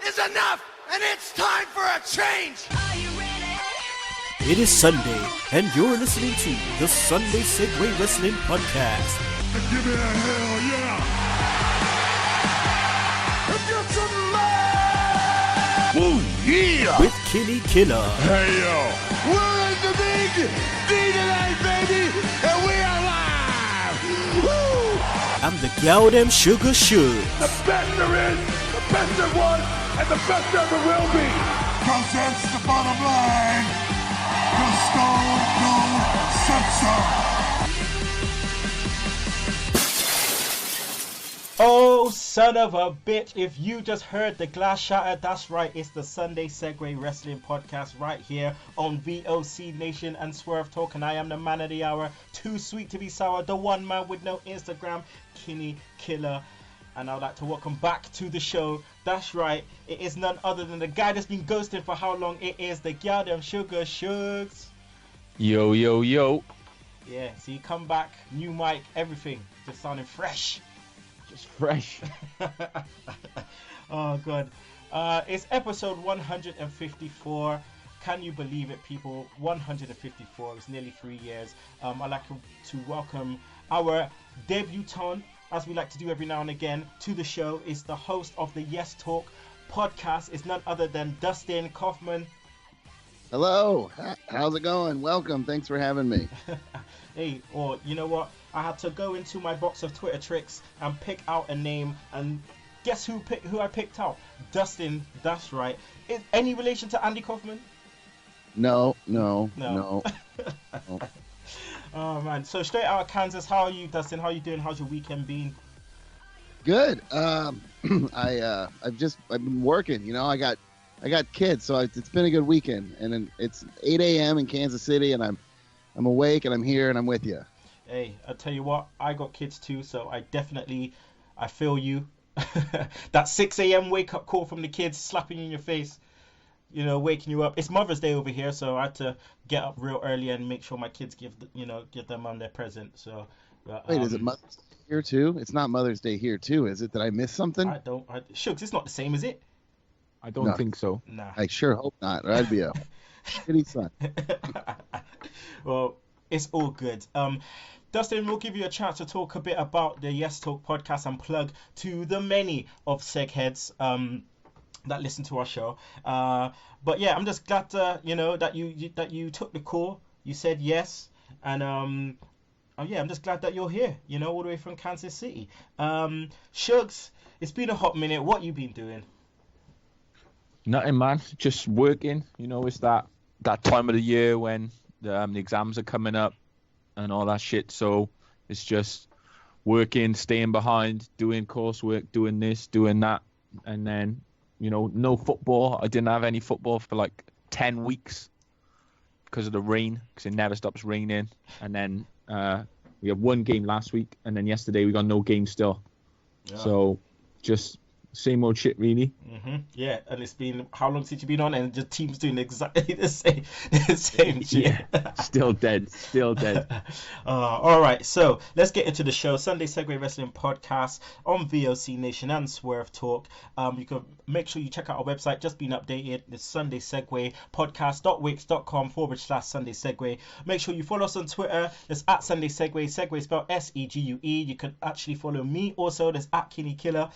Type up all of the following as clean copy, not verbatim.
is enough, and it's time for a change. Are you ready? It is Sunday, and you're listening to the Sunday Segue Wrestling Podcast. Give me a hell yeah! Get some love! Woo, yeah! With Kinny Killa. Hey, yo! We're in the big D tonight, baby! And we are live! Woo! I'm the gal them sugar should. The best there is, the best there was, and the best there ever will be! Cause that's the bottom line! The Stone Cold said so! Oh, son of a bitch, if you just heard the glass shatter, that's right, it's the Sunday Segue Wrestling Podcast right here on VOC Nation and Swerve Talk, and I am the man of the hour, too sweet to be sour, the one man with no Instagram, Kinny Killa, and I'd like to welcome back to the show, that's right, it is none other than the guy that's been ghosted for how long, it is the gal them sugar Sugs. Yo, yo, yo. Yeah, so you come back, new mic, everything, just sounding fresh. Just fresh. Oh god, it's episode 154. Can you believe it, people? 154. It's nearly 3 years. I'd like to welcome our debutant, as we like to do every now and again, to the show. Is the host of the Yes Talk podcast. Is none other than Dustin Kaufman. Hello, how's it going? Welcome, thanks for having me. Hey, or you know what? I had to go into my box of Twitter tricks and pick out a name, and guess who I picked out? Dustin, that's right. Is any relation to Andy Kaufman? No. Oh man, so straight out of Kansas, how are you, Dustin? How are you doing? How's your weekend been? Good. I've been working, you know, I got kids, so it's been a good weekend, and then it's 8 a.m. in Kansas City, and I'm awake, and I'm here, and I'm with you. Hey, I'll tell you what, I got kids too, so I feel you. That 6 a.m. wake up call from the kids slapping you in your face, you know, waking you up. It's Mother's Day over here, so I had to get up real early and make sure my kids give their mom their present. So, wait, is it Mother's Day here too? It's not Mother's Day here too, is it? Did I miss something? Shucks, it's not the same, is it? I don't think so. Nah. I sure hope not. Or I'd be a shitty son. Well, it's all good. Dustin, we'll give you a chance to talk a bit about the Yes Talk podcast and plug to the many of Seg heads that listen to our show. But yeah, I'm just glad that you took the call. You said yes, and I'm just glad that you're here. You know, all the way from Kansas City. Shugs, it's been a hot minute. What you been doing? Nothing, man. Just working. You know, it's that time of the year when the exams are coming up and all that shit. So it's just working, staying behind, doing coursework, doing this, doing that, and then, you know, no football. I didn't have any football for like 10 weeks because of the rain, because it never stops raining. And then we had one game last week, and then yesterday we got no game still. Yeah. So just same old shit, really. Yeah, and it's been, how long since you've been on, and the team's doing exactly the same shit. Yeah, still dead. All right, so let's get into the show. Sunday Segue Wrestling Podcast on VOC Nation and Swerve Talk. You can make sure you check out our website, just been updated. It's Sunday Segue podcast.wix.com/Sunday Segue. Make sure you follow us on Twitter. It's at Sunday Segue. Segue spelled SEGUE. You can actually follow me also. There's at Kinny Killa.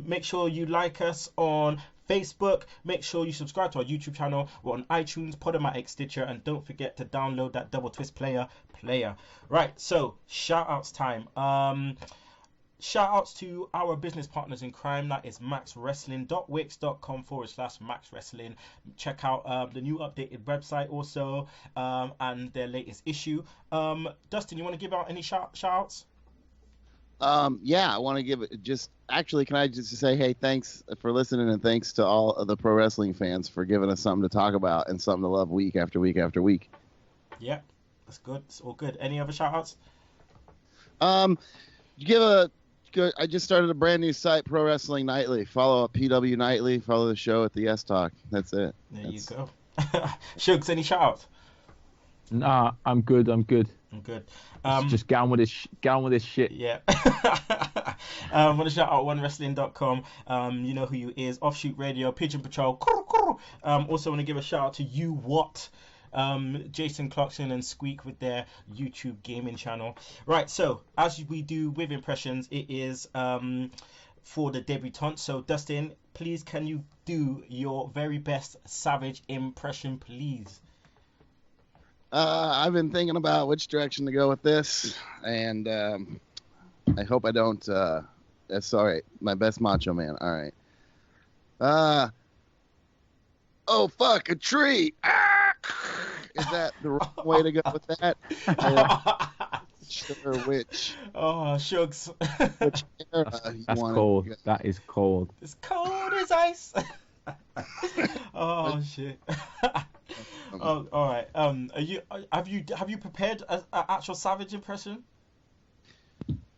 Make sure you like us on Facebook. Make sure you subscribe to our YouTube channel. We're on iTunes, Podomatic, Stitcher, and don't forget to download that Double Twist player. Right, so shout outs time. Shout outs to our business partners in crime. That is maxwrestling.wix.com/Max Wrestling. Check out the new updated website also, and their latest issue. Dustin, you want to give out any shout outs? Yeah, I want to give it can I just say, hey, thanks for listening, and thanks to all of the pro wrestling fans for giving us something to talk about and something to love week after week after week. Yeah, that's good. It's all good. Any other shout outs? I just started a brand new site, Pro Wrestling Nightly. Follow up PW Nightly. Follow the show at the Yes Talk. That's it. You go. Shugs, any shout outs? Nah, I'm good. I'm good. Just get on with this shit. Yeah. I want to shout out onewrestling.com. You know who you is. Offshoot Radio, Pigeon Patrol. Also want to give a shout out to You What. Jason Clarkson and Squeak with their YouTube gaming channel. Right, so as we do with impressions, it is for the debutante. So Dustin, please can you do your very best Savage impression, please? I've been thinking about which direction to go with this, and I hope I don't. That's all right. My best Macho Man. All right. Oh fuck, a tree. Is that the wrong way to go with that? Sure, which? Oh, Sugs. Which era you That's want cold. to go? That is cold. It's cold as ice. Oh shit. Oh, all right. Have you prepared an actual Savage impression?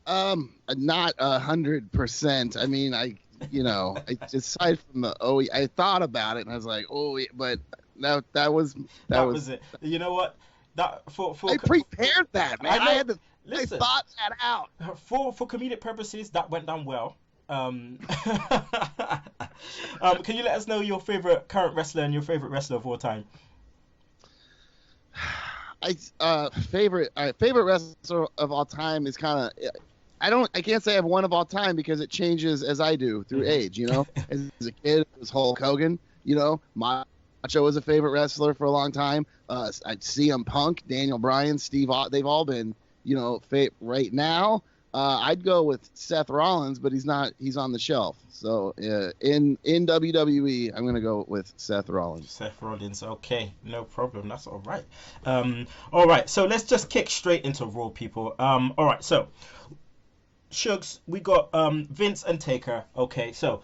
Not 100%. I mean, aside from I thought about it and I was like, but that was it. You know what? I prepared that, man. I thought that out. For comedic purposes, that went down well. Can you let us know your favorite current wrestler and your favorite wrestler of all time? Favorite wrestler of all time is kind of. I can't say I have one of all time because it changes as I do through age. You know, as a kid, it was Hulk Hogan. You know, Macho was a favorite wrestler for a long time. CM Punk, Daniel Bryan, Steve. They've all been, right now. I'd go with Seth Rollins, but he's not. He's on the shelf. So in WWE, I'm gonna go with Seth Rollins. Seth Rollins, okay, no problem. That's all right. All right. So let's just kick straight into Raw, people. All right. So, Shugs, we got Vince and Taker. Okay. So,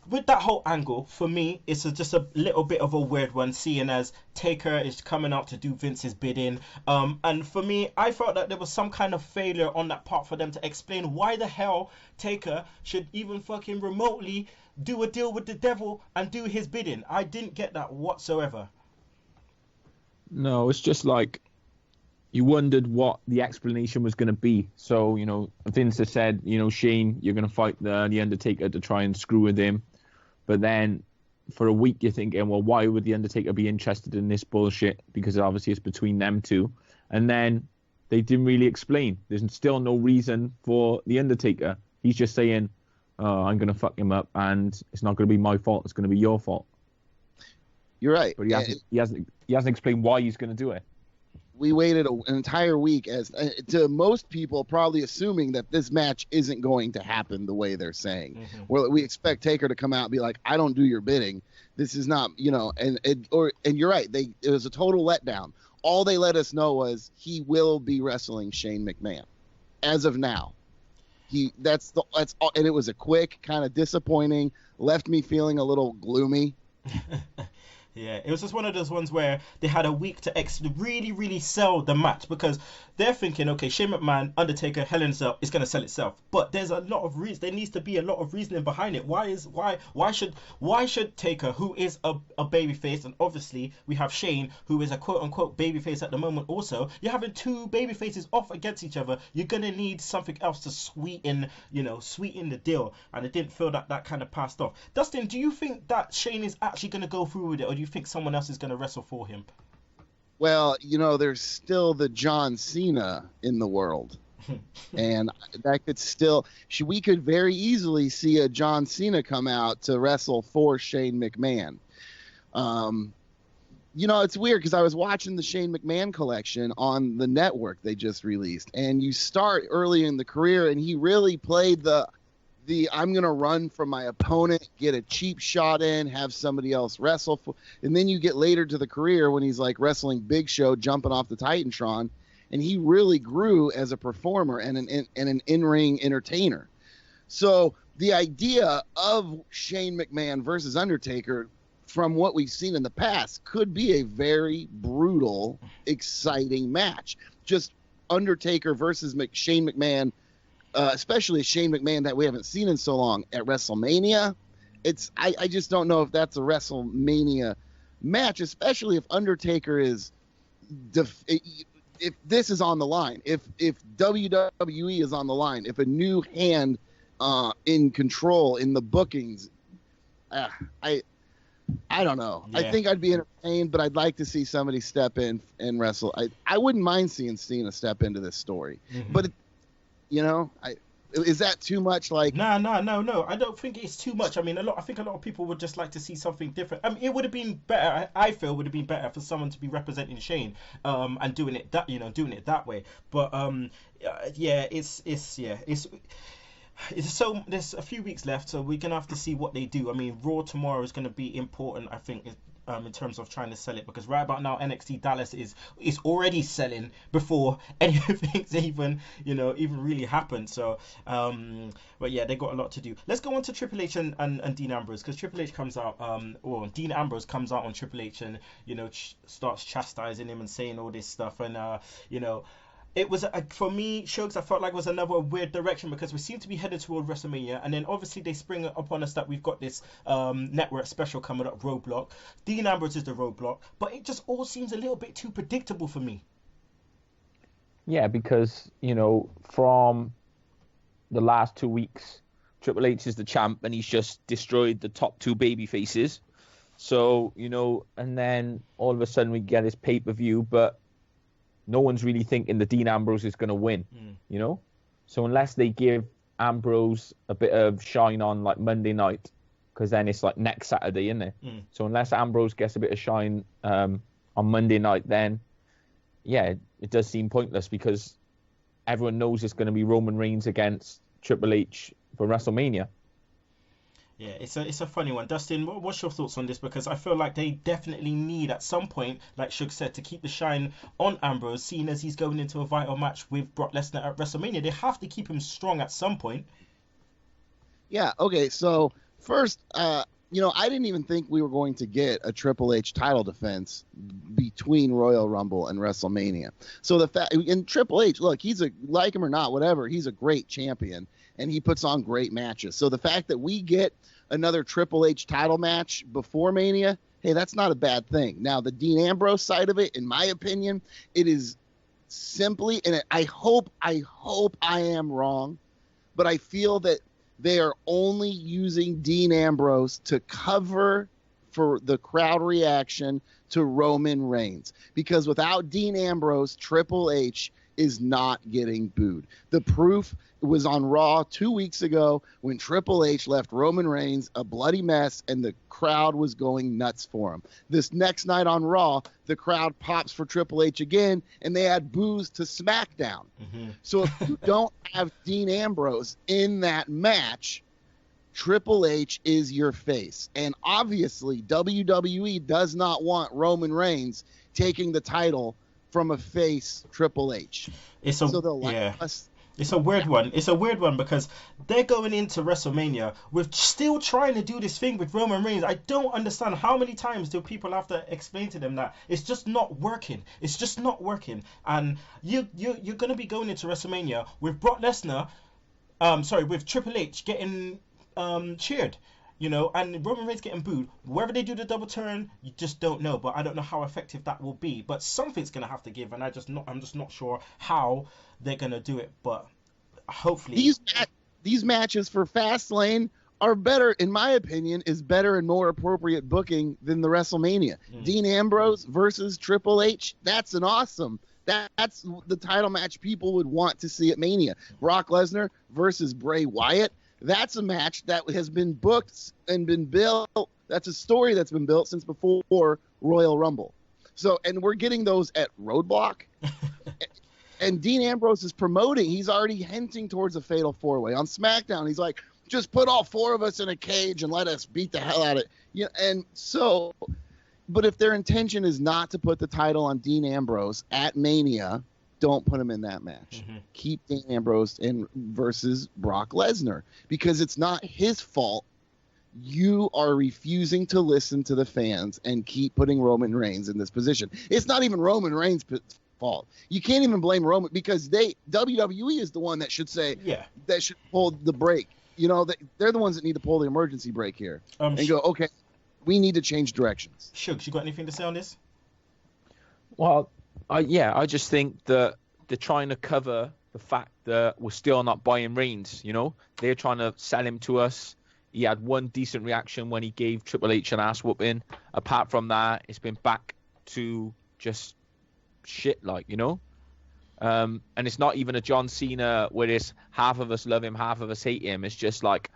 with that whole angle, for me, it's just a little bit of a weird one, seeing as Taker is coming out to do Vince's bidding. And for me, I felt that there was some kind of failure on that part for them to explain why the hell Taker should even fucking remotely do a deal with the devil and do his bidding. I didn't get that whatsoever. No, it's just like you wondered what the explanation was going to be. So, Vince has said, Shane, you're going to fight the Undertaker to try and screw with him. But then for a week, you're thinking, well, why would the Undertaker be interested in this bullshit? Because obviously it's between them two. And then they didn't really explain. There's still no reason for the Undertaker. He's just saying, I'm going to fuck him up, and it's not going to be my fault. It's going to be your fault. You're right. But he hasn't explained why he's going to do it. We waited an entire week as to most people probably assuming that this match isn't going to happen the way they're saying. Mm-hmm. Well, we expect Taker to come out and be like, I don't do your bidding. This is not, and you're right. It was a total letdown. All they let us know was he will be wrestling Shane McMahon as of now. That's all, and it was a quick, kind of disappointing, left me feeling a little gloomy. Yeah, it was just one of those ones where they had a week to really, really sell the match, because they're thinking, okay, Shane McMahon, Undertaker, Hell in a Cell is going to sell itself. But there's a lot of reason. There needs to be a lot of reasoning behind it. Why should Taker, who is a babyface, and obviously we have Shane, who is a quote unquote babyface at the moment. Also, you're having two babyfaces off against each other. You're gonna need something else to sweeten the deal. And it didn't feel that kind of passed off. Dustin, do you think that Shane is actually gonna go through with it, or do you think someone else is gonna wrestle for him? Well, there's still the John Cena in the world. And that could still, we could very easily see a John Cena come out to wrestle for Shane McMahon. It's weird because I was watching the Shane McMahon collection on the network they just released, and you start early in the career, and he really played the I'm going to run from my opponent, get a cheap shot in, have somebody else wrestle for, and then you get later to the career when he's like wrestling Big Show, jumping off the Titantron, and he really grew as a performer and an in-ring entertainer. So the idea of Shane McMahon versus Undertaker, from what we've seen in the past, could be a very brutal, exciting match. Just Undertaker versus Shane McMahon, especially Shane McMahon that we haven't seen in so long at WrestleMania. I just don't know if that's a WrestleMania match, especially if Undertaker is this is on the line, if WWE is on the line, if a new hand in control in the bookings, I don't know. Yeah. I think I'd be entertained, but I'd like to see somebody step in and wrestle. I wouldn't mind seeing Cena step into this story, but is that too much? Like, No. I don't think it's too much. I mean, I think a lot of people would just like to see something different. I mean, it would have been better. I feel would have been better for someone to be representing Shane, and doing it that way. But so there's a few weeks left, so we're gonna have to see what they do. I mean, Raw tomorrow is gonna be important, I think, in terms of trying to sell it, because right about now NXT Dallas is already selling before anything's even really happened. So but yeah, they got a lot to do. Let's go on to Triple H and Dean Ambrose, because Triple H comes out, or Dean Ambrose comes out on Triple H and starts chastising him and saying all this stuff, and it was, for me, Shugs, I felt like it was another weird direction, because we seem to be headed toward WrestleMania, and then obviously they spring upon us that we've got this network special coming up, Roadblocked. Dean Ambrose is the Roadblock, but it just all seems a little bit too predictable for me. Yeah, because, from the last 2 weeks, Triple H is the champ, and he's just destroyed the top two baby faces. So, and then all of a sudden we get his pay-per-view, but no one's really thinking that Dean Ambrose is going to win, So unless they give Ambrose a bit of shine on like Monday night, because then it's like next Saturday, isn't it? So unless Ambrose gets a bit of shine on Monday night, then yeah, it does seem pointless, because everyone knows it's going to be Roman Reigns against Triple H for WrestleMania. Yeah, it's a funny one. Dustin, what's your thoughts on this? Because I feel like they definitely need, at some point, like Shug said, to keep the shine on Ambrose, seeing as he's going into a vital match with Brock Lesnar at WrestleMania. They have to keep him strong at some point. Yeah, okay, so first, I didn't even think we were going to get a Triple H title defense between Royal Rumble and WrestleMania. So the fact, and Triple H, look, like him or not, whatever, he's a great champion, and he puts on great matches. So the fact that we get another Triple H title match before Mania, hey, that's not a bad thing. Now, the Dean Ambrose side of it, in my opinion, it is simply, and I hope I am wrong, but I feel that they are only using Dean Ambrose to cover for the crowd reaction to Roman Reigns. Because without Dean Ambrose, Triple H is not getting booed. The proof was on Raw 2 weeks ago when Triple H left Roman Reigns a bloody mess and the crowd was going nuts for him. This next night on Raw, the crowd pops for Triple H again, and they add boos to SmackDown. So if you don't have Dean Ambrose in that match, Triple H is your face. And obviously, WWE does not want Roman Reigns taking the title from a face Triple H. It's a weird one. It's a weird one, because they're going into WrestleMania with still trying to do this thing with Roman Reigns. I don't understand how many times do people have to explain to them that it's just not working. It's just not working. And you're going to be going into WrestleMania with Brock Lesnar, with Triple H getting cheered. And Roman Reigns getting booed. Whether they do the double turn, you just don't know. But I don't know how effective that will be. But something's gonna have to give, and I'm just not sure how they're gonna do it. But hopefully, these matches for Fastlane are better, in my opinion, is better and more appropriate booking than the WrestleMania. Dean Ambrose versus Triple H. That's an awesome. That's the title match people would want to see at Mania. Brock Lesnar versus Bray Wyatt. That's a match that has been booked and been built. That's a story that's been built since before Royal Rumble. So, and we're getting those at Roadblock. And Dean Ambrose is promoting. He's already hinting towards a fatal four-way. On SmackDown, he's like, just put all four of us in a cage and let us beat the hell out of it. Yeah, and so, but if their intention is not to put the title on Dean Ambrose at Mania, don't put him in that match. Keep Dean Ambrose in versus Brock Lesnar, because it's not his fault. You are refusing to listen to the fans and keep putting Roman Reigns in this position. It's not even Roman Reigns' fault. You can't even blame Roman, because WWE is the one that should say, that should pull the brake. They're the ones that need to pull the emergency brake here and go, okay, we need to change directions. Shugs, you got anything to say on this? Well, I just think that they're trying to cover the fact that we're still not buying Reigns. You know, they're trying to sell him to us. He had one decent reaction when he gave Triple H an ass whooping. Apart from that, it's been back to just shit, like, you know. And it's not even a John Cena where it's half of us love him, half of us hate him. It's just like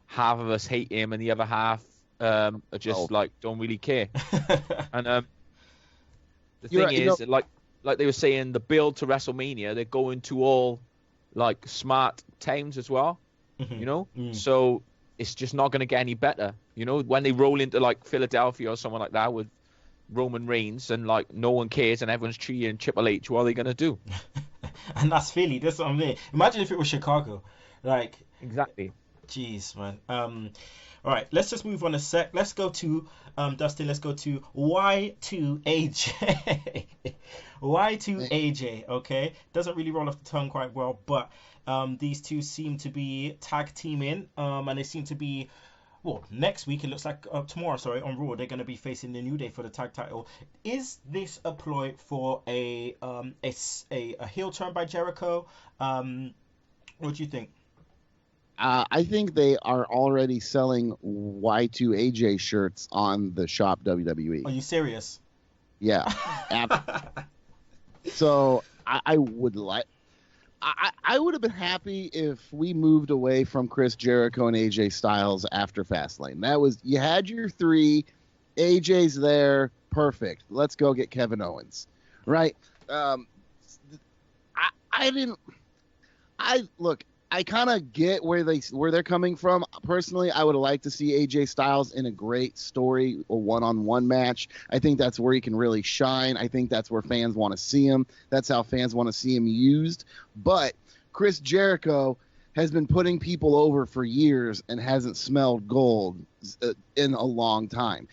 half of us hate him and the other half are just like don't really care. And the thing is, like they were saying, the build to WrestleMania, they're going to all like smart towns as well, you know. So it's just not going to get any better, you know. When they roll into like Philadelphia or someone like that with Roman Reigns and like no one cares and everyone's cheering Triple H, what are they going to do? And that's Philly. That's what I mean. Imagine if it was Chicago, like. Exactly. Jeez, man. All right, let's just move on a sec. Let's go to Dustin. Let's go to Y2AJ. Y2AJ. Okay, doesn't really roll off the tongue quite well, but these two seem to be tag teaming, and they seem to be. Well, next week it looks like tomorrow. Sorry, on Raw they're going to be facing the New Day for the tag title. Is this a ploy for a heel turn by Jericho? What do you think? I think they are already selling Y2AJ shirts on the shop WWE. Are you serious? Yeah. So I would like. I would have been happy if we moved away from Chris Jericho and AJ Styles after Fastlane. That was, you had your three, AJ's there, perfect. Let's go get Kevin Owens, right? I kind of get where they're coming from. Personally, I would have liked to see AJ Styles in a great story or one-on-one match. I think that's where he can really shine. I think that's where fans want to see him. That's how fans want to see him used. But Chris Jericho has been putting people over for years and hasn't smelled gold in a long time.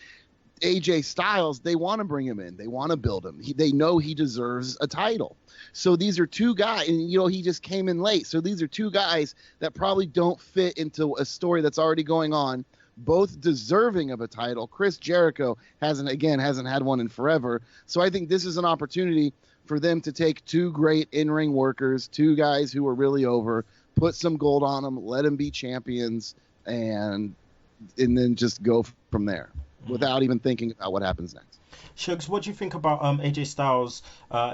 AJ Styles, they want to bring him in. They want to build him. They know he deserves a title. So these are two guys, and he just came in late. So these are two guys that probably don't fit into a story that's already going on, both deserving of a title. Chris Jericho hasn't had one in forever. So I think this is an opportunity for them to take two great in-ring workers, two guys who are really over, put some gold on them, let them be champions, and then just go from there without even thinking about what happens next. Shugs, what do you think about AJ Styles'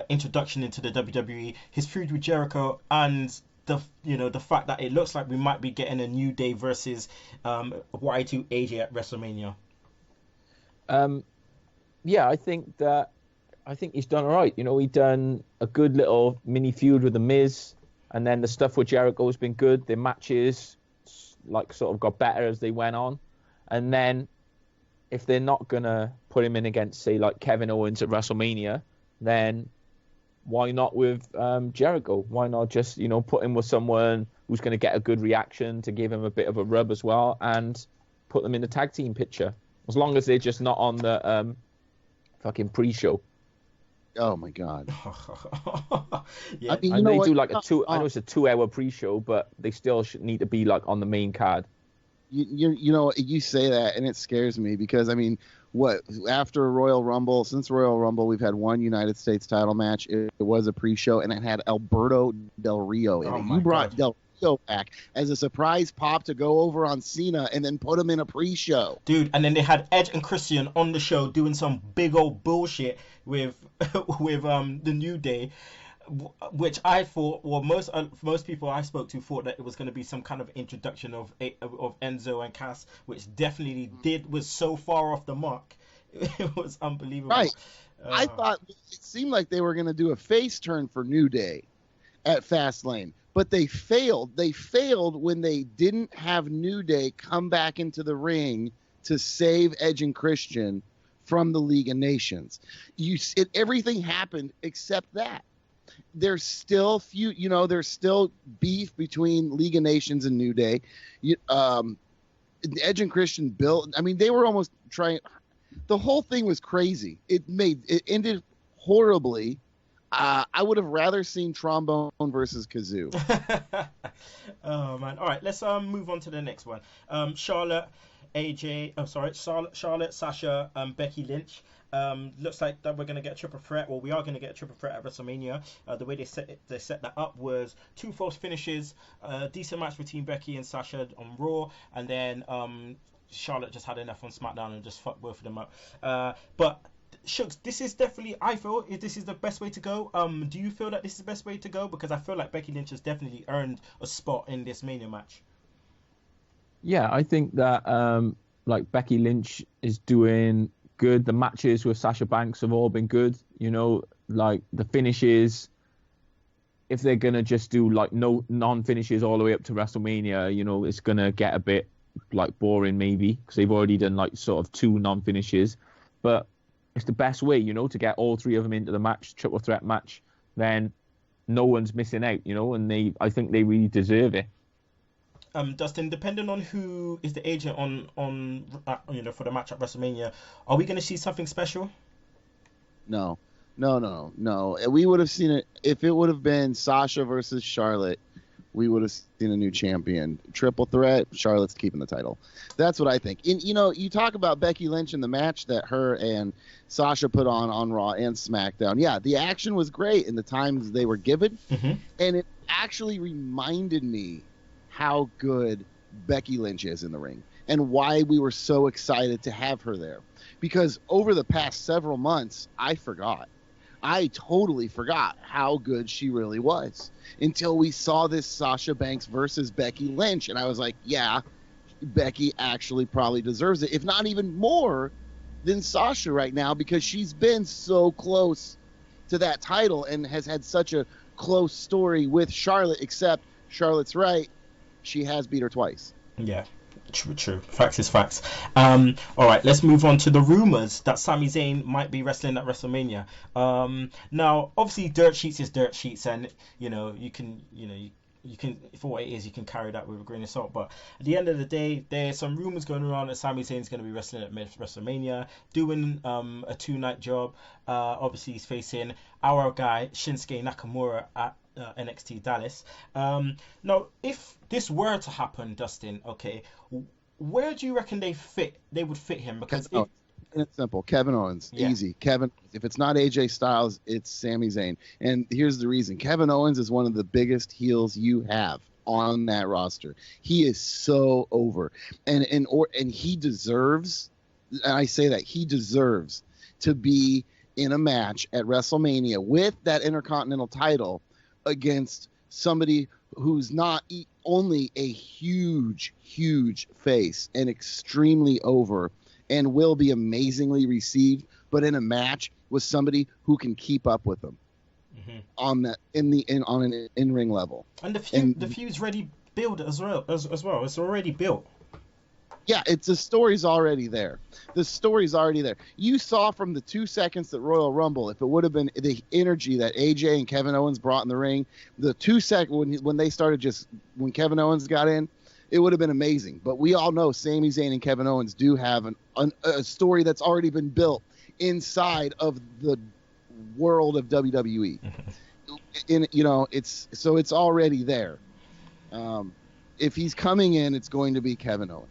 introduction into the WWE, his feud with Jericho, and the fact that it looks like we might be getting a New Day versus Y2AJ at WrestleMania? Yeah, I think he's done all right. He done a good little mini feud with the Miz, and then the stuff with Jericho has been good. The matches sort of got better as they went on, and then if they're not going to put him in against, say, like Kevin Owens at WrestleMania, then why not with Jericho? Why not just, put him with someone who's going to get a good reaction to give him a bit of a rub as well and put them in the tag team picture? As long as they're just not on the fucking pre-show. Oh, my God. Yeah. I mean, and they do like I know it's a 2-hour pre-show, but they still should need to be like on the main card. You say that and it scares me because after Royal Rumble, since Royal Rumble, we've had one United States title match. It was a pre-show and it had Alberto Del Rio in it. You brought Del Rio back as a surprise pop to go over on Cena and then put him in a pre-show. Dude, and then they had Edge and Christian on the show doing some big old bullshit with the New Day, which I thought, well, most people I spoke to thought that it was going to be some kind of introduction of Enzo and Cass, which definitely was so far off the mark. It was unbelievable. Right. I thought it seemed like they were going to do a face turn for New Day at Fastlane, but they failed. They failed when they didn't have New Day come back into the ring to save Edge and Christian from the League of Nations. Everything happened except that. There's still there's still beef between League of Nations and New Day. Edge and Christian built. I mean, they were almost trying. The whole thing was crazy. It ended horribly. I would have rather seen Trombone versus Kazoo. Oh man! All right, let's move on to the next one. Charlotte Charlotte, Sasha, Becky Lynch. Looks like that we're going to get a triple threat. Well, we are going to get a triple threat at WrestleMania. The way they set that up was 2 false finishes, decent match between Becky and Sasha on Raw, and then Charlotte just had enough on SmackDown and just fucked both of them up. But Shucks, this is definitely, I feel this is the best way to go. Do you feel that this is the best way to go? Because I feel like Becky Lynch has definitely earned a spot in this Mania match. Yeah, I think that like Becky Lynch is doing good. The matches with Sasha Banks have all been good. You know, like the finishes. If they're gonna just do like no non-finishes all the way up to WrestleMania, you know, it's gonna get a bit like boring maybe because they've already done like sort of 2 non-finishes. But it's the best way, you know, to get all 3 of them into the match, triple threat match. Then no one's missing out, you know, and I think they really deserve it. Dustin, depending on who is the agent on you know, for the match at WrestleMania, are we going to see something special? No. We would have seen it if it would have been Sasha versus Charlotte. We would have seen a new champion. Triple threat, Charlotte's keeping the title. That's what I think. And, you know, you talk about Becky Lynch in the match that her and Sasha put on Raw and SmackDown. Yeah, the action was great in the times they were given. Mm-hmm. And it actually reminded me how good Becky Lynch is in the ring and why we were so excited to have her there. Because over the past several months, I totally forgot how good she really was until we saw this Sasha Banks versus Becky Lynch. And I was like, yeah, Becky actually probably deserves it, if not even more than Sasha right now, because she's been so close to that title and has had such a close story with Charlotte, except Charlotte's right. She has beat her twice. Yeah. True. Facts is facts. All right, let's move on to the rumors that Sami Zayn might be wrestling at WrestleMania. Now, obviously, dirt sheets is dirt sheets, and you can for what it is, you can carry that with a grain of salt. But at the end of the day, there's some rumors going around that Sami Zayn's going to be wrestling at WrestleMania, doing a 2-night job. Obviously, he's facing our guy Shinsuke Nakamura at NXT Dallas. Now, if this were to happen, Dustin, okay, where do you reckon they would fit him? Because it's simple. Kevin Owens, easy. Kevin. If it's not AJ Styles, it's Sami Zayn. And here's the reason: Kevin Owens is one of the biggest heels you have on that roster. He is so over, and he deserves. And I say that he deserves to be in a match at WrestleMania with that Intercontinental title against somebody who's not only a huge face and extremely over and will be amazingly received, but in a match with somebody who can keep up with them on that on an in-ring level. And the feud's ready built as well. It's already built. Yeah, the story's already there. The story's already there. You saw from the 2 seconds at Royal Rumble, if it would have been the energy that AJ and Kevin Owens brought in the ring, the 2 seconds when they started when Kevin Owens got in, it would have been amazing. But we all know Sami Zayn and Kevin Owens do have a story that's already been built inside of the world of WWE. It's already there. If he's coming in, it's going to be Kevin Owens.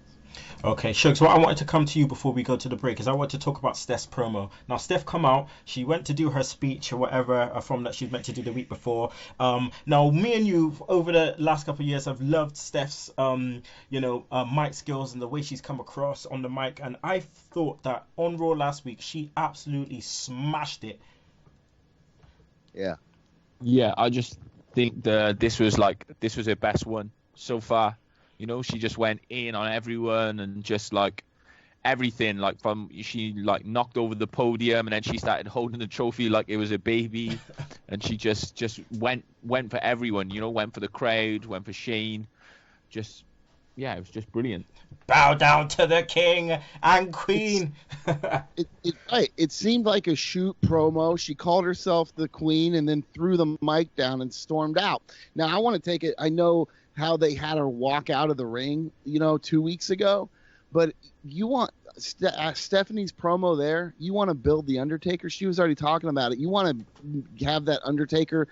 Okay, Shugs, what I wanted to come to you before we go to the break is I want to talk about Steph's promo. Now, Steph come out, she went to do her speech or whatever from that she's meant to do the week before. Now, me and you, over the last couple of years, have loved Steph's, mic skills and the way she's come across on the mic. And I thought that on Raw last week, she absolutely smashed it. Yeah. Yeah, I just think this was her best one so far. You know, she just went in on everyone and just like everything, like she like knocked over the podium and then she started holding the trophy like it was a baby, and she just went for everyone. You know, went for the crowd, went for Shane. It was just brilliant. Bow down to the king and queen. It seemed like a shoot promo. She called herself the queen and then threw the mic down and stormed out. Now I want to take it. I know how they had her walk out of the ring, 2 weeks ago. But you want Stephanie's promo there. You want to build the Undertaker. She was already talking about it. You want to have that Undertaker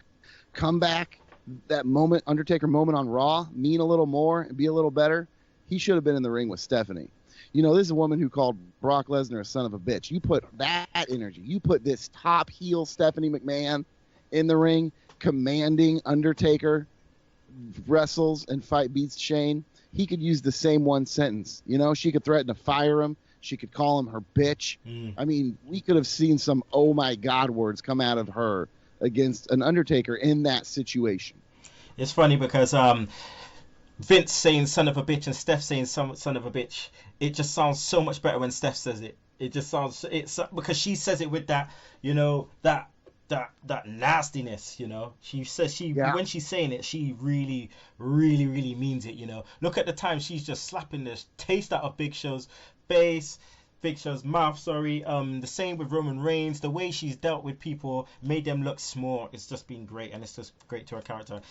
come back, that moment, Undertaker moment on Raw, mean a little more and be a little better. He should have been in the ring with Stephanie. You know, this is a woman who called Brock Lesnar a son of a bitch. You put that energy, you put this top heel Stephanie McMahon in the ring, commanding Undertaker, wrestles and beats Shane. He could use the same one sentence. You know, she could threaten to fire him. She could call him her bitch. I mean, we could have seen some oh my God words come out of her against an Undertaker in that situation. It's funny because Vince saying son of a bitch and Steph saying son of a bitch, it just sounds so much better when Steph says it. It just sounds, it's because she says it with that, you know, that nastiness, you know. She says when she's saying it, she really means it, you know. Look at the time she's just slapping the taste out of Big Show's mouth, the same with Roman Reigns. The way she's dealt with people, made them look small. It's just been great, and it's just great to her character.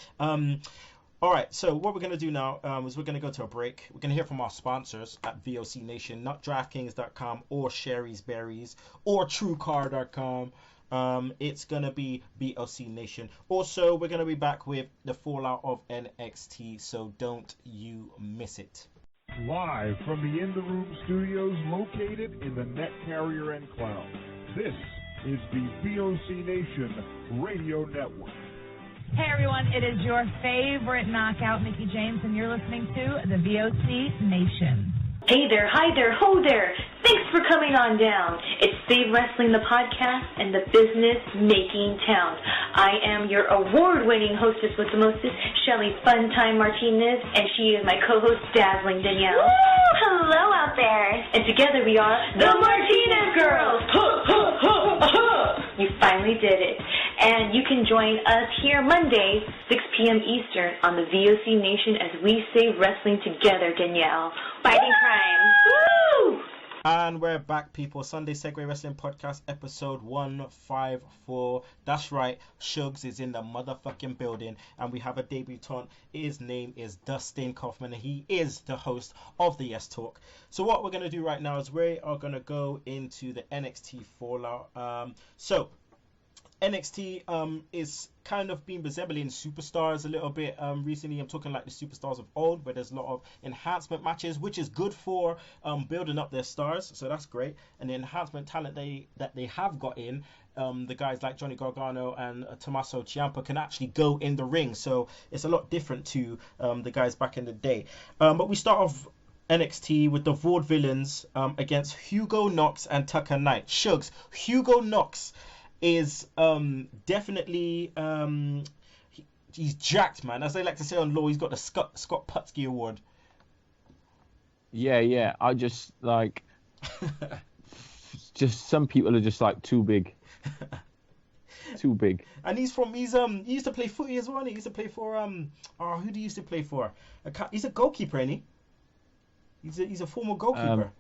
All right, so what we're going to do now is we're going to go to a break. We're going to hear from our sponsors at VOC Nation, not DraftKings.com or Sherry's Berries or TrueCar.com. It's going to be VOC Nation. Also, we're going to be back with the fallout of NXT, so don't you miss it. Live from the In the Room studios located in the Net Carrier Enclave, this is the VOC Nation Radio Network. Hey everyone, it is your favorite knockout, Mickey James, and you're listening to the VOC Nation. Hey there, hi there, ho there. Thanks for coming on down. It's Save Wrestling, the podcast, and the business-making town. I am your award-winning hostess with the mostest, Shelly Funtime Martinez, and she is my co-host, Dazzling Danielle. Woo! Hello out there. And together we are the Martinez Girls. You finally did it. And you can join us here Monday, 6 p.m. Eastern on the VOC Nation as we save wrestling together, Danielle. Fighting crime. Woo! And we're back, people. Sunday Segue Wrestling Podcast, episode 154. That's right, Sugs is in the motherfucking building, and we have a debutant. His name is Dustin Kaufman, and he is the host of the Yes Talk. So what we're going to do right now is we are going to go into the NXT fallout. NXT is kind of been resembling superstars a little bit recently. I'm talking like the superstars of old, where there's a lot of enhancement matches, which is good for building up their stars, so that's great. And the enhancement talent that they have got in, the guys like Johnny Gargano and Tommaso Ciampa can actually go in the ring, so it's a lot different to the guys back in the day. But we start off NXT with the Vaudevillains against Hugo Knox and Tucker Knight. Shugs, Hugo Knox is definitely he's jacked, man. As they like to say on Law, he's got the Scott Putski Award. Yeah. I just like just some people are just like too big. Too big. And he used to play footy as well. He used to play for who did he used to play for? He's a goalkeeper, isn't he? He's a former goalkeeper.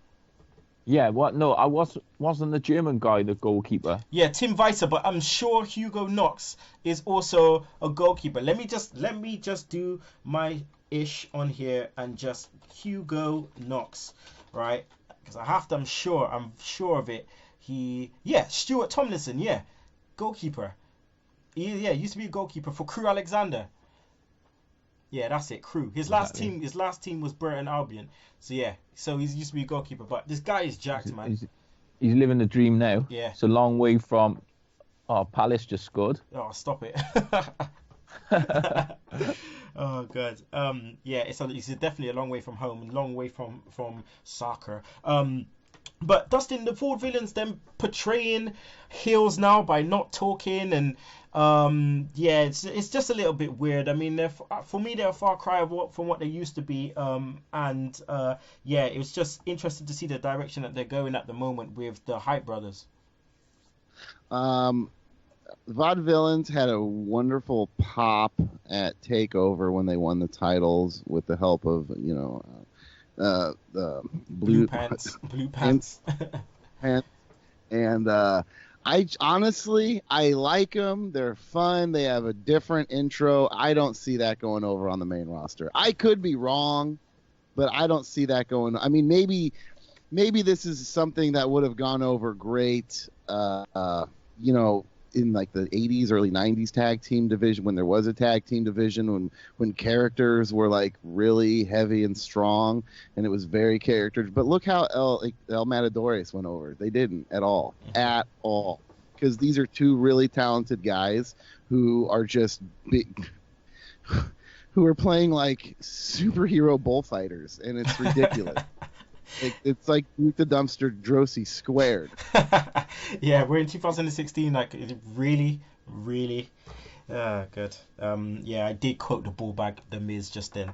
Yeah, what? No, I wasn't the German guy the goalkeeper. Yeah, Tim Weiser, but I'm sure Hugo Knox is also a goalkeeper. Let me just do my ish on here and just Hugo Knox, right? Because I'm sure of it. Stuart Tomlinson, goalkeeper. He used to be a goalkeeper for Crew Alexander. Yeah, that's it, Crew. His last team was Burton Albion. So he used to be a goalkeeper, but this guy is jacked, man. He's living the dream now. Yeah. It's a long way from Palace just scored. Oh, stop it. Oh god. It's definitely a long way from home, a long way from soccer. But Dustin, the Vaudevillains, them portraying heels now by not talking, and it's just a little bit weird. I mean, for me, they're a far cry from what they used to be. It was just interesting to see the direction that they're going at the moment with the Hype Brothers. Vaudevillains had a wonderful pop at TakeOver when they won the titles with the help of the blue pants. And I honestly like them. They're fun. They have a different intro. I don't see that going over on the main roster. I could be wrong, but I don't see that going. I mean, maybe this is something that would have gone over great, in like the 80s, early 90s tag team division, when there was a tag team division, when characters were like really heavy and strong, and it was very charactered. But look how El Matadores went over. They didn't at all, because these are two really talented guys who are just big, who are playing like superhero bullfighters, and it's ridiculous. It's like Meet the Dumpster Drosy squared. Yeah, we're in 2016. Like, it really, really good. Yeah, I did quote the ball bag, The Miz, just then.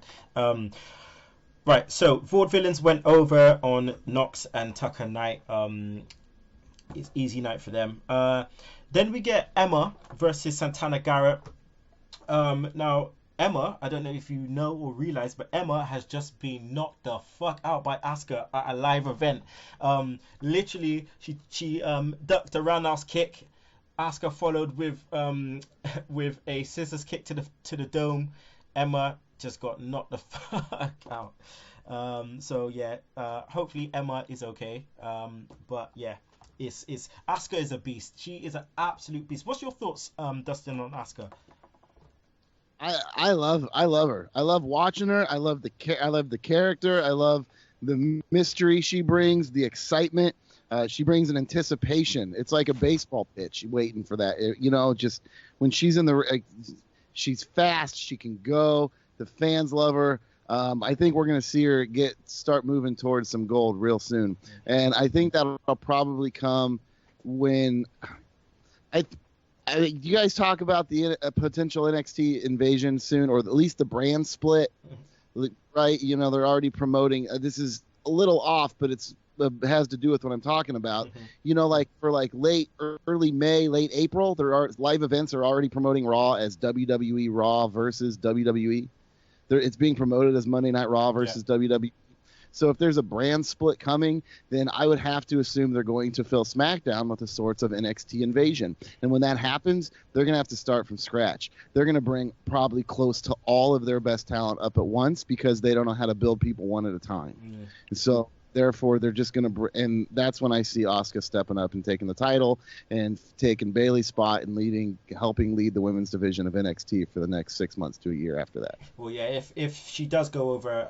Right, so Vaudevillains went over on Knox and Tucker Knight. It's easy night for them. Then we get Emma versus Santana Garrett. Now, Emma, I don't know if you know or realize, but Emma has just been knocked the fuck out by Asuka at a live event. Literally, she ducked a roundhouse kick. Asuka followed with a scissors kick to the dome. Emma just got knocked the fuck out. So yeah, hopefully Emma is okay. But yeah, it's Asuka is a beast. She is an absolute beast. What's your thoughts, Dustin, on Asuka? I love her. I love watching her. I love the character. I love the mystery she brings, the excitement. She brings an anticipation. It's like a baseball pitch, waiting for that. Just when she's in the, she's fast. She can go. The fans love her. I think we're gonna see her start moving towards some gold real soon, and I think that'll probably come when you guys talk about the potential NXT invasion soon, or at least the brand split, right? They're already promoting. This is a little off, but it has to do with what I'm talking about. Like for like early May, late April, live events are already promoting Raw as WWE Raw versus WWE. It's being promoted as Monday Night Raw versus WWE. So if there's a brand split coming, then I would have to assume they're going to fill SmackDown with the sorts of NXT invasion. And when that happens, they're going to have to start from scratch. They're going to bring probably close to all of their best talent up at once because they don't know how to build people one at a time. And so therefore, they're just going to, and that's when I see Asuka stepping up and taking the title and taking Bayley's spot and helping lead the women's division of NXT for the next 6 months to a year after that. Well, yeah, if she does go over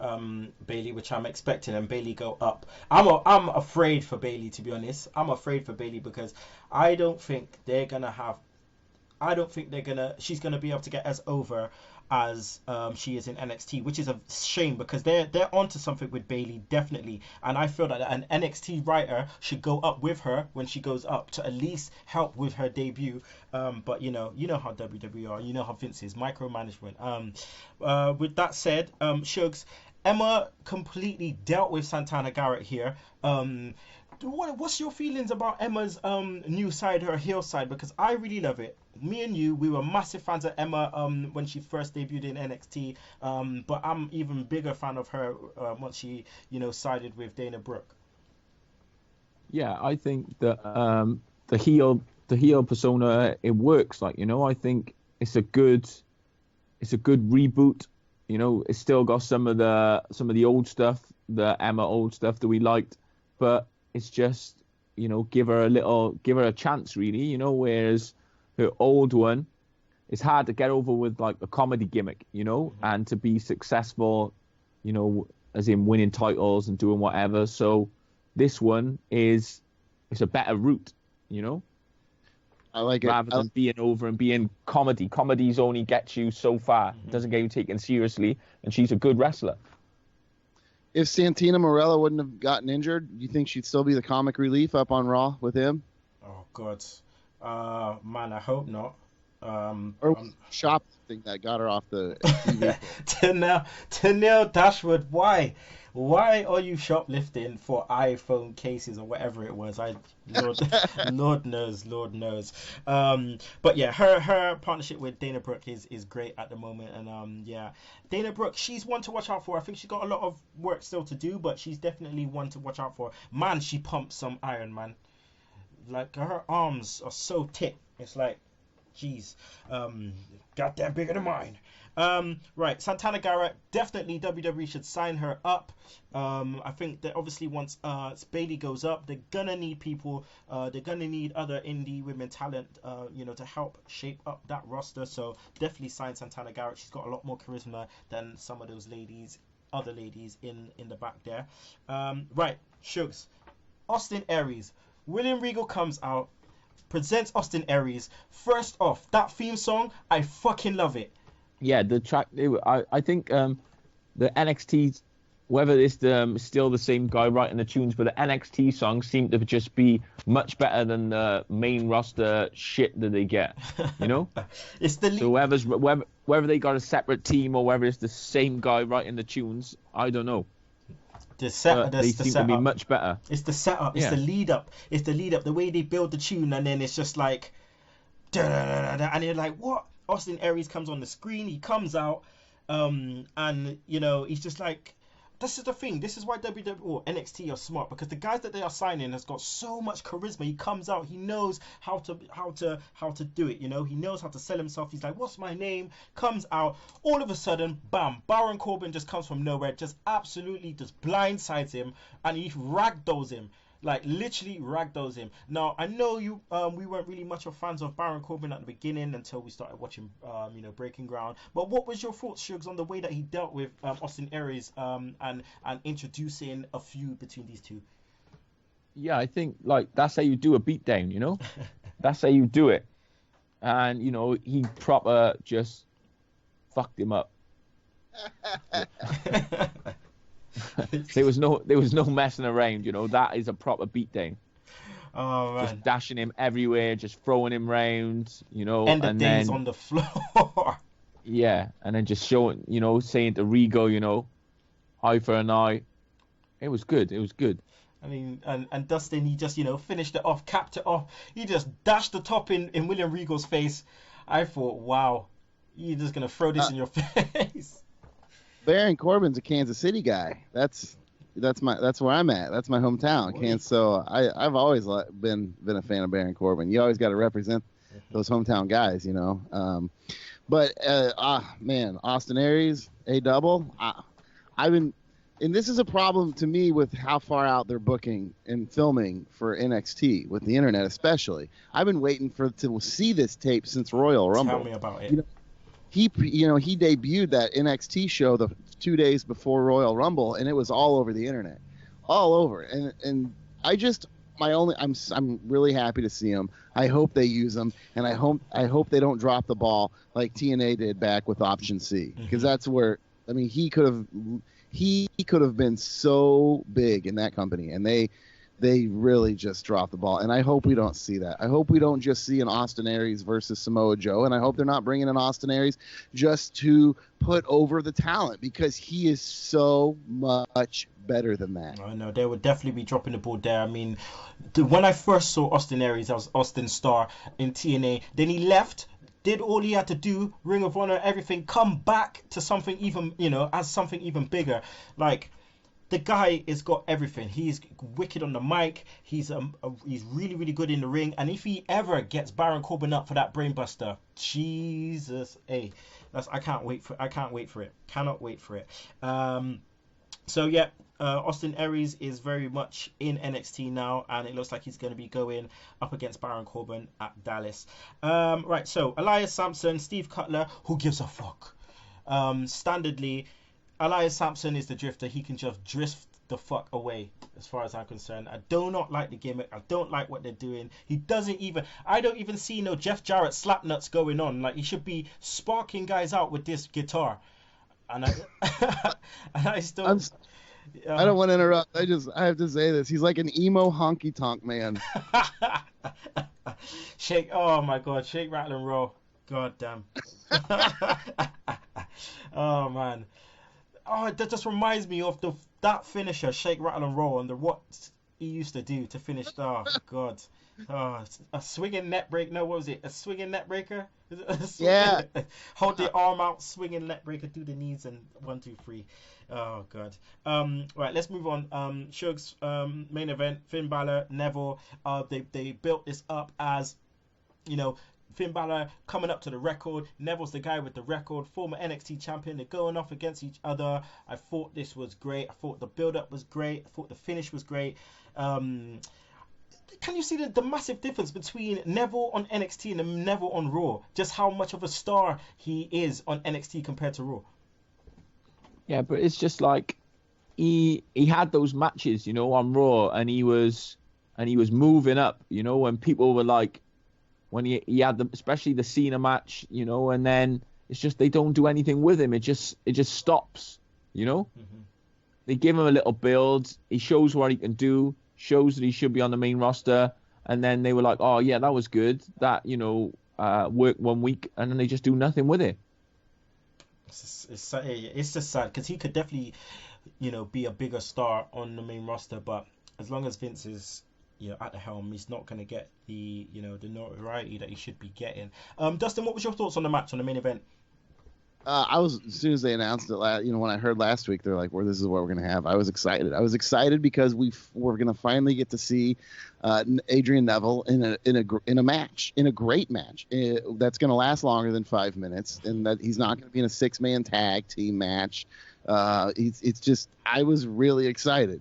Bayley, which I'm expecting, and Bayley go up, I'm afraid for Bayley, to be honest. I'm afraid for Bayley because I don't think she's gonna be able to get as over as she is in NXT, which is a shame because they're onto something with Bayley, definitely. And I feel that an NXT writer should go up with her when she goes up to at least help with her debut. But you know how WWE are, you know how Vince is, micromanagement. With that said, Shugs, Emma completely dealt with Santana Garrett here. What's your feelings about Emma's new side, her heel side? Because I really love it. Me and you, we were massive fans of Emma when she first debuted in NXT. But I'm even bigger fan of her once she, sided with Dana Brooke. Yeah, I think that the heel persona, it works. I think it's a good reboot. It's still got some of the old stuff, the Emma old stuff that we liked, but it's just, give her a chance, really, whereas her old one, it's hard to get over with like a comedy gimmick, and to be successful, as in winning titles and doing whatever. So this one it's a better route, I like it. Rather than being over and being comedy. Comedies only gets you so far. It doesn't get you taken seriously, and she's a good wrestler. If Santina Morella wouldn't have gotten injured, you think she'd still be the comic relief up on Raw with him? Oh, God. Man, I hope not. Or shoplifting that got her off the TV. Tennille Dashwood, why? Why are you shoplifting for iPhone cases or whatever it was? Lord knows. But yeah, her partnership with Dana Brooke is great at the moment, and Dana Brooke, she's one to watch out for. I think she's got a lot of work still to do, but she's definitely one to watch out for. Man, she pumps some iron, man. Like her arms are so thick. It's like Jeez. Goddamn bigger than mine. Right, Santana Garrett, definitely WWE should sign her up. I think that obviously once Bayley goes up, they're gonna need people. They're gonna need other indie women talent, to help shape up that roster. So definitely sign Santana Garrett. She's got a lot more charisma than some of those other ladies in the back there. Right, Shugs, Austin Aries. William Regal comes out, presents Austin Aries. First off, that theme song, I fucking love it. Yeah, the track. I think the NXT, whether it's still the same guy writing the tunes, but the NXT songs seem to just be much better than the main roster shit that they get. You know, it's the so whether they got a separate team or whether it's the same guy writing the tunes, I don't know. They seem to be much better. It's the setup. It's the lead up. It's the lead up. The way they build the tune, and then it's just like, and you're like, what? Austin Aries comes on the screen. He comes out, and he's just like, this is the thing. This is why WWE or NXT are smart, because the guys that they are signing has got so much charisma. He comes out. He knows how to do it. He knows how to sell himself. He's like, what's my name? Comes out. All of a sudden, bam! Baron Corbin just comes from nowhere, just absolutely just blindsides him, and he ragdolls him. Like, literally ragdolls him. Now, I know we weren't really much of fans of Baron Corbin at the beginning until we started watching, Breaking Ground. But what was your thoughts, Shugs, on the way that he dealt with Austin Aries and introducing a feud between these two? Yeah, I think, like, that's how you do a beatdown, That's how you do it. And, he proper just fucked him up. There was no messing around, That is a proper beatdown. Oh man! Just dashing him everywhere, just throwing him round, End of days on the floor. Yeah, and then just showing, saying to Rigo, eye for an eye. It was good. It was good. I mean, and Dustin, he just finished it off, capped it off. He just dashed the top in William Regal's face. I thought, wow, you're just gonna throw this in your face. Baron Corbin's a Kansas City guy. That's where I'm at. That's my hometown, Kansas. So I've always been a fan of Baron Corbin. You always got to represent those hometown guys, Man, Austin Aries, A-double. And this is a problem to me with how far out they're booking and filming for NXT with the internet, especially. I've been waiting to see this tape since Royal Rumble. Tell me about it. He debuted that NXT show the 2 days before Royal Rumble, and it was all over the internet, all over. And I'm really happy to see him. I hope they use him, and I hope they don't drop the ball like TNA did back with Option C, because that's where he could have been so big in that company, and they really just dropped the ball. And I hope we don't see that. I hope we don't just see an Austin Aries versus Samoa Joe, and I hope they're not bringing in Austin Aries just to put over the talent, because he is so much better than that. I know, they would definitely be dropping the ball there. I mean, when I first saw Austin Aries, that was Austin Starr in TNA. Then he left, did all he had to do, Ring of Honor, everything, come back to something even, as something even bigger. Like, the guy has got everything. He's wicked on the mic. He's really, really good in the ring. And if he ever gets Baron Corbin up for that brainbuster, Jesus, hey, I can't wait for it. Cannot wait for it. So yeah, Austin Aries is very much in NXT now, and it looks like he's going to be going up against Baron Corbin at Dallas. Right, so Elias Sampson, Steve Cutler, who gives a fuck? Standardly, Elias Sampson is the drifter. He can just drift the fuck away, as far as I'm concerned. I do not like the gimmick. I don't like what they're doing. I don't even see no Jeff Jarrett slapnuts going on. Like, he should be sparking guys out with this guitar. And I still... I don't want to interrupt. I have to say this. He's like an emo honky tonk man. Shake, oh my god, shake, rattle, and roll. God damn. Oh man. Oh, that just reminds me of that finisher, shake, rattle, and roll, and what he used to do to finish. Oh god. Oh, a swinging net break. No, what was it? A swinging net breaker? Yeah. Hold the arm out, swinging net breaker, do the knees, and 1, 2, 3. Oh god. Right, let's move on. Shugs, main event, Finn Balor, Neville. They built this up as, Finn Balor coming up to the record. Neville's the guy with the record, former NXT champion. They're going off against each other. I thought this was great. I thought the build-up was great. I thought the finish was great. Can you see the massive difference between Neville on NXT and Neville on Raw? Just how much of a star he is on NXT compared to Raw. Yeah, but it's just like he had those matches, on Raw, and he was moving up, when people were like, when he had especially the Cena match, and then it's just they don't do anything with him. It just stops, Mm-hmm. They give him a little build. He shows what he can do, shows that he should be on the main roster, and then they were like, oh yeah, that was good. That worked 1 week, and then they just do nothing with it. It's just sad because he could definitely, be a bigger star on the main roster, but as long as Vince is at the helm, he's not going to get the the notoriety that he should be getting. Dustin, what was your thoughts on the match, on the main event? I was, as soon as they announced it, when I heard last week, they're like, "Well, this is what we're going to have." I was excited. I was excited because we're going to finally get to see Adrian Neville in a match, in a great match that's going to last longer than 5 minutes, and that he's not going to be in a 6-man tag team match. It's just, I was really excited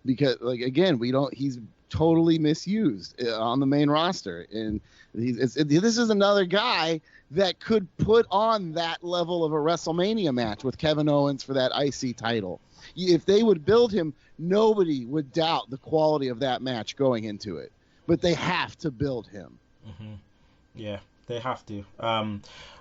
because, again, he's totally misused on the main roster, and this is another guy that could put on that level of a WrestleMania match with Kevin Owens for that IC title. If they would build him, nobody would doubt the quality of that match going into it, but they have to build him. Mm-hmm. Yeah, they have to.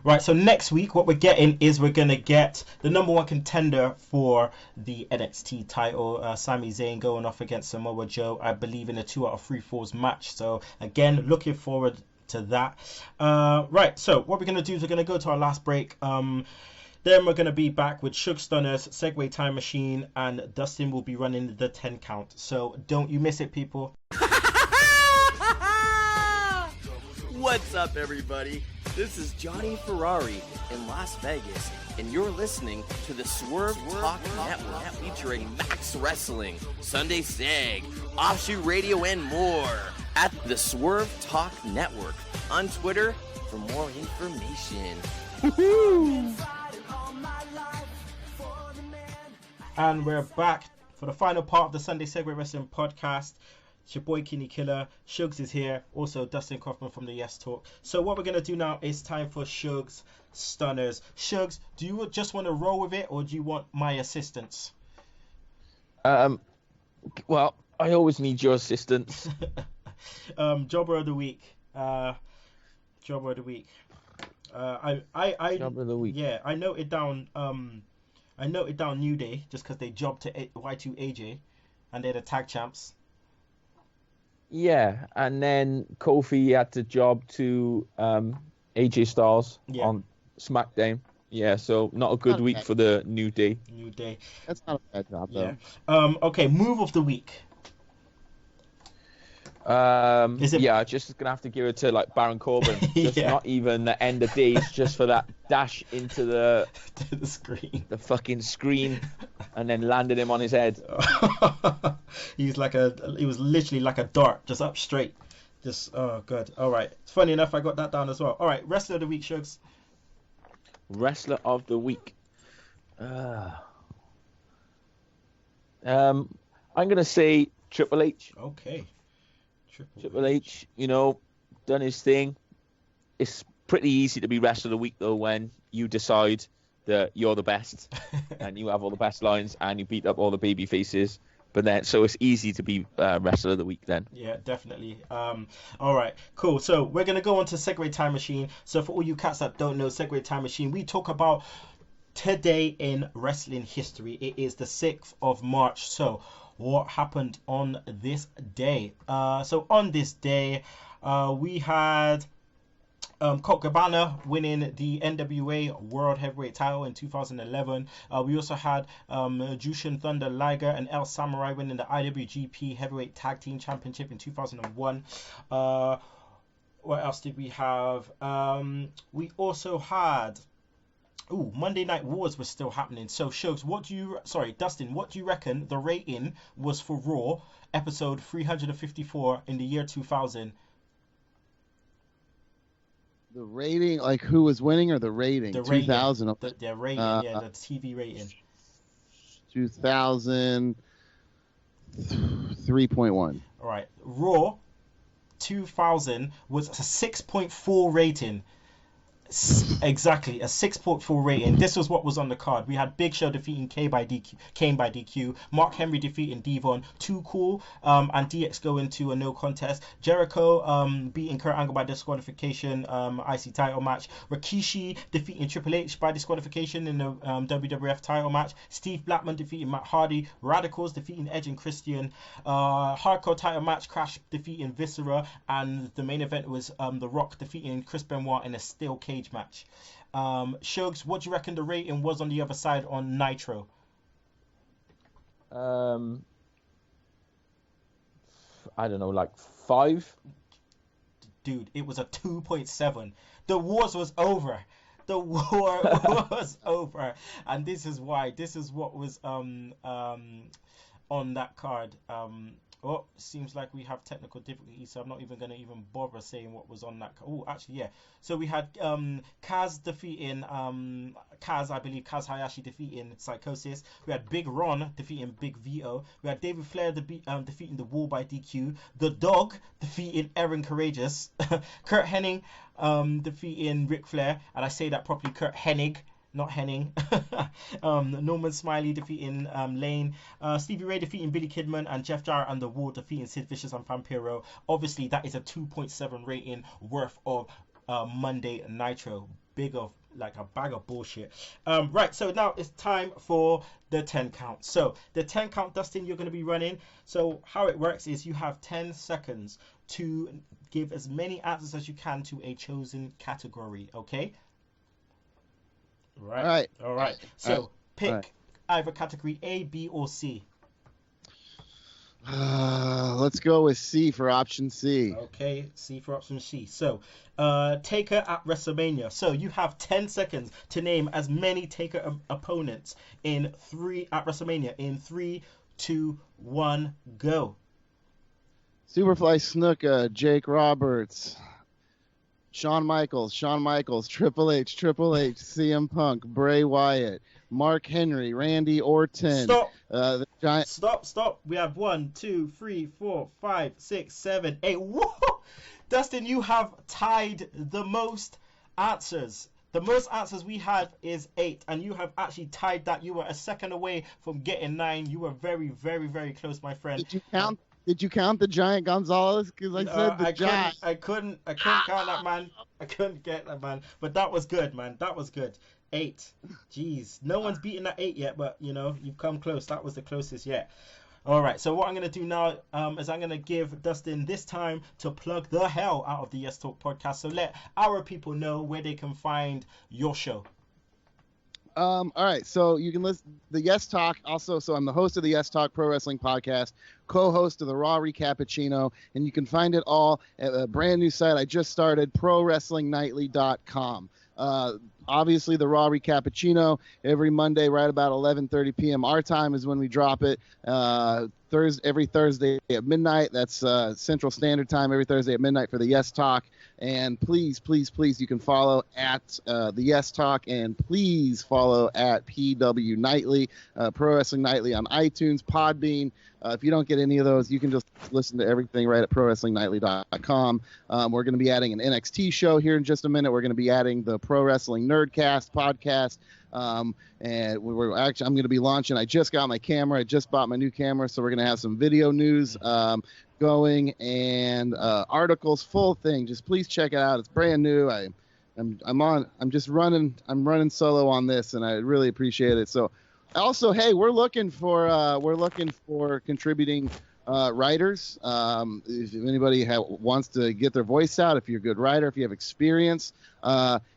Right, so next week what we're getting is we're going to get the number one contender for the NXT title, Sami Zayn, going off against Samoa Joe, I believe in a 2 out of 3 falls match. So again, looking forward to that. Right, so what we're going to do is we're going to go to our last break. Then we're going to be back with Shug Stunners, Segue Time Machine, and Dustin will be running the 10 count. So don't you miss it, people. What's up, everybody? This is Johnny Ferrari in Las Vegas, and you're listening to the Swerve Talk Network featuring Max Wrestling, Sunday Seg, Offshoot Radio, and more at the Swerve Talk Network on Twitter for more information. Woohoo! And we're back for the final part of the Sunday Segue Wrestling podcast. It's your boy Kinny Killa. Shugs is here. Also Dustin Kaufman from the Yes Talk. So what we're going to do now is time for Shugs Stunners. Shugs, do you just want to roll with it, or do you want my assistance? Well, I always need your assistance. Jobber of the week. Jobber of the week. Jobber of the week. Yeah, I noted down New Day just because they jobbed to Y2AJ and they're the tag champs. Yeah, and then Kofi had to job to AJ Styles on SmackDown. Yeah, so not a good week for the New Day. New Day. That's not a bad job, though. Yeah. Okay, move of the week. Yeah, just gonna have to give it to Baron Corbin. Just not even the end of days, just for that dash into the screen, the fucking screen, and then landed him on his head. He was literally like a dart, just up straight. Just good. All right. Funny enough, I got that down as well. All right, wrestler of the week, Shugs. Wrestler of the week. I'm gonna say Triple H. Okay. Triple H, done his thing. It's pretty easy to be wrestler of the week, though, when you decide that you're the best and you have all the best lines and you beat up all the baby faces. But then, so it's easy to be wrestler of the week then. Yeah, definitely. All right, cool. So we're going to go on to Segue Time Machine. So for all you cats that don't know, Segue Time Machine, we talk about today in wrestling history. It is the 6th of March. So what happened on this day? So on this day, we had Colt Cabana winning the NWA World Heavyweight title in 2011. We also had Jushin Thunder Liger and El Samurai winning the IWGP Heavyweight Tag Team Championship in 2001. What else did we have? We also had... Monday Night Wars was still happening. So, Shugs, Dustin, what do you reckon the rating was for Raw, episode 354 in the year 2000? The rating, like who was winning or the rating? The rating. 2000. The rating, yeah, the TV rating. 2000, 3.1. All right. Raw 2000 was a 6.4 rating. Exactly, a 6.4 rating. This was what was on the card. We had Big Show defeating Kane by DQ, Mark Henry defeating Devon, Too Cool and DX going to a no contest, Jericho beating Kurt Angle by disqualification, IC title match, Rikishi defeating Triple H by disqualification in the WWF title match, Steve Blackman defeating Matt Hardy, Radicals defeating Edge and Christian, hardcore title match, Crash defeating Viscera, and the main event was The Rock defeating Chris Benoit in a steel cage match. Shugs, what do you reckon the rating was on the other side on Nitro? I don't know, like 5. Dude, it was a 2.7. The wars was over. The war was over, and this is why. This is what was on that card. Oh, seems like we have technical difficulties, so I'm not even going to even bother saying what was on that. Oh, actually, yeah. So we had Kaz defeating Kaz Hayashi defeating Psychosis. We had Big Ron defeating Big Vito. We had David Flair defeating The Wall by DQ. The Dog defeating Aaron Courageous. Kurt Hennig defeating Ric Flair, and I say that properly, Kurt Hennig, not Henning. Norman Smiley defeating Lane. Stevie Ray defeating Billy Kidman, and Jeff Jarrett and The Wall defeating Sid Vicious and Vampiro. Obviously, that is a 2.7 rating worth of Monday Nitro. Big of like a bag of bullshit. Right, so now it's time for the 10 count. So the 10 count, Dustin, you're going to be running. So how it works is you have 10 seconds to give as many answers as you can to a chosen category. Okay. Right. All right. So pick either category A, B, or C. Let's go with C for option C. Okay, C for option C. So, Taker at WrestleMania. So you have 10 seconds to name as many Taker opponents at WrestleMania. In 3, 2, 1, go. Superfly Snuka, Jake Roberts, Shawn Michaels, Triple H, CM Punk, Bray Wyatt, Mark Henry, Randy Orton. Stop. The Giant. Stop. We have 1, 2, 3, 4, 5, 6, 7, 8. Whoa! Dustin, you have tied the most answers. The most answers we had is 8, and you have actually tied that. You were a second away from getting 9. You were very, very, very close, my friend. Did you count the Giant Gonzalez? Because I said the Giant. I couldn't count that, man. I couldn't get that, man. But that was good, man. That was good. 8. Jeez. No one's beaten that 8 yet, but, you've come close. That was the closest yet. All right, so what I'm going to do now is I'm going to give Dustin this time to plug the hell out of the Yes Talk podcast. So let our people know where they can find your show. All right, so you can listen the Yes Talk also. So I'm the host of the Yes Talk Pro Wrestling Podcast, co-host of the Raw Recappuccino, and you can find it all at a brand new site I just started, ProWrestlingNightly.com. Obviously, the Raw Recappuccino every Monday right about 11:30 p.m. our time is when we drop it. Every Thursday at midnight. That's Central Standard Time. Every Thursday at midnight for the Yes Talk. And please, you can follow at the Yes Talk, and please follow at PW Nightly, Pro Wrestling Nightly on iTunes, Podbean. If you don't get any of those, you can just listen to everything right at ProWrestlingNightly.com. We're going to be adding an NXT show here in just a minute. We're going to be adding the Pro Wrestling Nerdcast podcast. And I'm going to be launching. I just got my camera. I just bought my new camera, so we're going to have some video news going and articles, full thing. Just please check it out. It's brand new. I'm running solo on this, and I really appreciate it. So also, hey, we're looking for contributing writers. If anybody wants to get their voice out, if you're a good writer, if you have experience,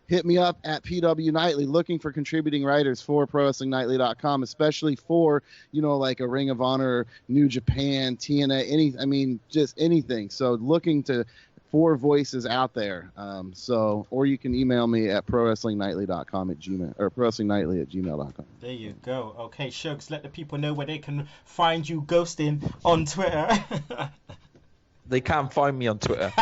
hit me up at PW Nightly, looking for contributing writers for ProWrestlingNightly.com, especially for, like a Ring of Honor, New Japan, TNA, just anything. So looking for voices out there. Or you can email me at ProWrestlingNightly.com at Gmail, or ProWrestlingNightly@gmail.com. There you go. Okay, Shugs, let the people know where they can find you ghosting on Twitter. they can't find me on Twitter.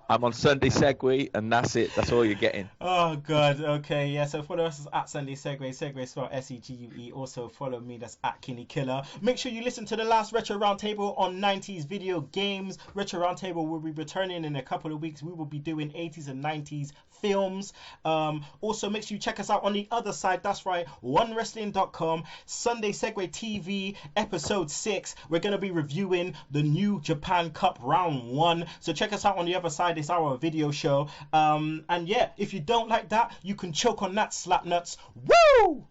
I'm on Sunday Segue, and that's it. That's all you're getting. Oh, God. Okay, yeah. So follow us at Sunday Segue. Segue is spelled Segue. Also follow me. That's at Kinny Killa. Make sure you listen to the last Retro Roundtable on 90s video games. Retro Roundtable will be returning in a couple of weeks. We will be doing 80s and 90s films. Also, make sure you check us out on the other side. That's right, onewrestling.com. Sunday Segue TV, episode 6. We're going to be reviewing the New Japan Cup round 1. So check us out on the other side. It's our video show. And yeah, if you don't like that, you can choke on that, slap nuts. Woo!